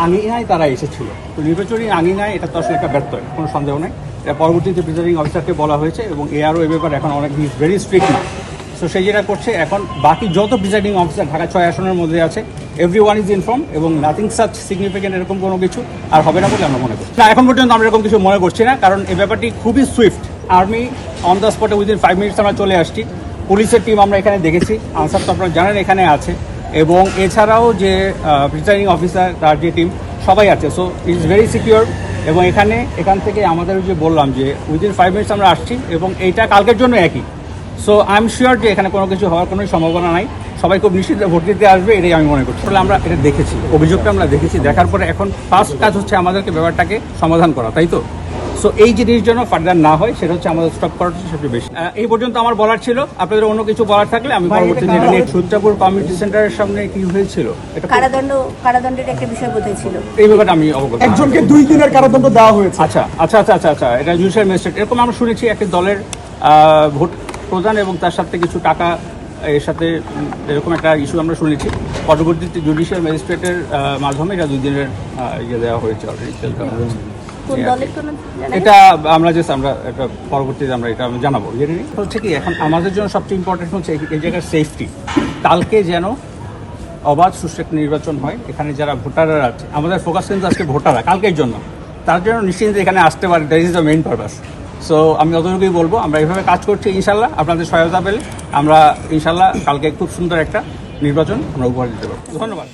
আঙিনায় তারা এসেছিল। তো নির্বাচনী আঙিনায় এটা তো আসলে একটা ব্যর্থ, কোনো সন্দেহ নেই। এটা পরবর্তীতে প্রিজাইডিং অফিসারকে বলা হয়েছে এবং এআরও এ ব্যাপারে এখন অনেক ভেরি স্ট্রিক্ট। সো সেই যেটা করছে এখন বাকি যত প্রিজাইডিং অফিসার ঢাকা 6 আসনের মধ্যে আছে, এভরি ওয়ান ইজ ইনফর্ম এবং নাথিং সাচ সিগনিফিকেন্ট এরকম কোনো কিছু আর হবে না বলে আমরা মনে করছি না। এখন পর্যন্ত আমরা এরকম কিছু মনে করছি না, কারণ এই ব্যাপারটি খুবই সুইফট। আর্মি অন দ্য স্পটে উইদিন 5 মিনিটস আমরা চলে আসছি। পুলিশের টিম আমরা এখানে দেখেছি, আনসার তো আপনারা জানেন এখানে আছে, এবং এছাড়াও যে প্রিজাইডিং অফিসার তার যে টিম সবাই আছে। So it is very secure. এবং এখান থেকে আমাদের যে বললাম যে উইদিন 5 মিনিটস আমরা আসছি এবং এইটা কালকের জন্য একই। সো আই এম শিওর যে এখানে কোনো কিছু হওয়ার কোনো সম্ভাবনা নাই। সবাই খুব নিশ্চিত ভোট দিতে আসবে, এটাই আমি মনে করছি। আমরা এটা দেখেছি, অভিযোগটা আমরা দেখেছি, দেখার পরে এখন ফার্স্ট কাজ হচ্ছে আমাদেরকে ব্যাপারটাকে সমাধান করা, তাই তো? সো এই জিনিস যেন ফার্দার না হয় সেটা হচ্ছে আমাদের স্টপ করাটা সবচেয়ে বেশি। এই পর্যন্ত আমার বলার ছিল। আপনাদের অন্য কিছু বলার থাকলে আমি পরবর্তীতে এটা নিয়ে সূত্রাপুর কমিউনিটি সেন্টারের সামনে কি হয়েছিল এটা কারাদণ্ডের একটা বিষয় বোধহয় ছিল, এই ব্যাপারে আমি অবগত। একজনকে 2 দিনের কারাদণ্ড দেওয়া হয়েছে। আচ্ছা, এটা জুডিশিয়াল ম্যাজিস্ট্রেট, এরকম আমরা শুনেছি একটি দলের ভোট প্রদান এবং তার সাথে কিছু টাকা এর সাথে এরকম একটা ইস্যু আমরা শুনেছি। পরবর্তীতে জুডিশিয়াল ম্যাজিস্ট্রেটের মাধ্যমে এটা 2 দিনের দেওয়া হয়েছে অলরেডি। এটা আমরা এটা পরবর্তীতে আমরা এটা জানাবো। হচ্ছে কি এখন আমাদের জন্য সবচেয়ে ইম্পর্টেন্ট হচ্ছে এই জায়গার সেফটি। কালকে যেন অবাধ সুষ্ঠু একটা নির্বাচন হয়। এখানে যারা ভোটাররা আছে, আমাদের ফোকাস কিন্তু আজকে ভোটাররা কালকের জন্য, তার জন্য নিশ্চিন্তে এখানে আসতে পারে। That is the main purpose. So আমি অতটুকুই বলবো, আমরা এইভাবে কাজ করছি। ইনশাল্লাহ আপনাদের সহায়তা পেলে আমরা ইনশাল্লাহ কালকে খুব সুন্দর একটা নির্বাচন আমরা উপহার দিতে পারবো। ধন্যবাদ।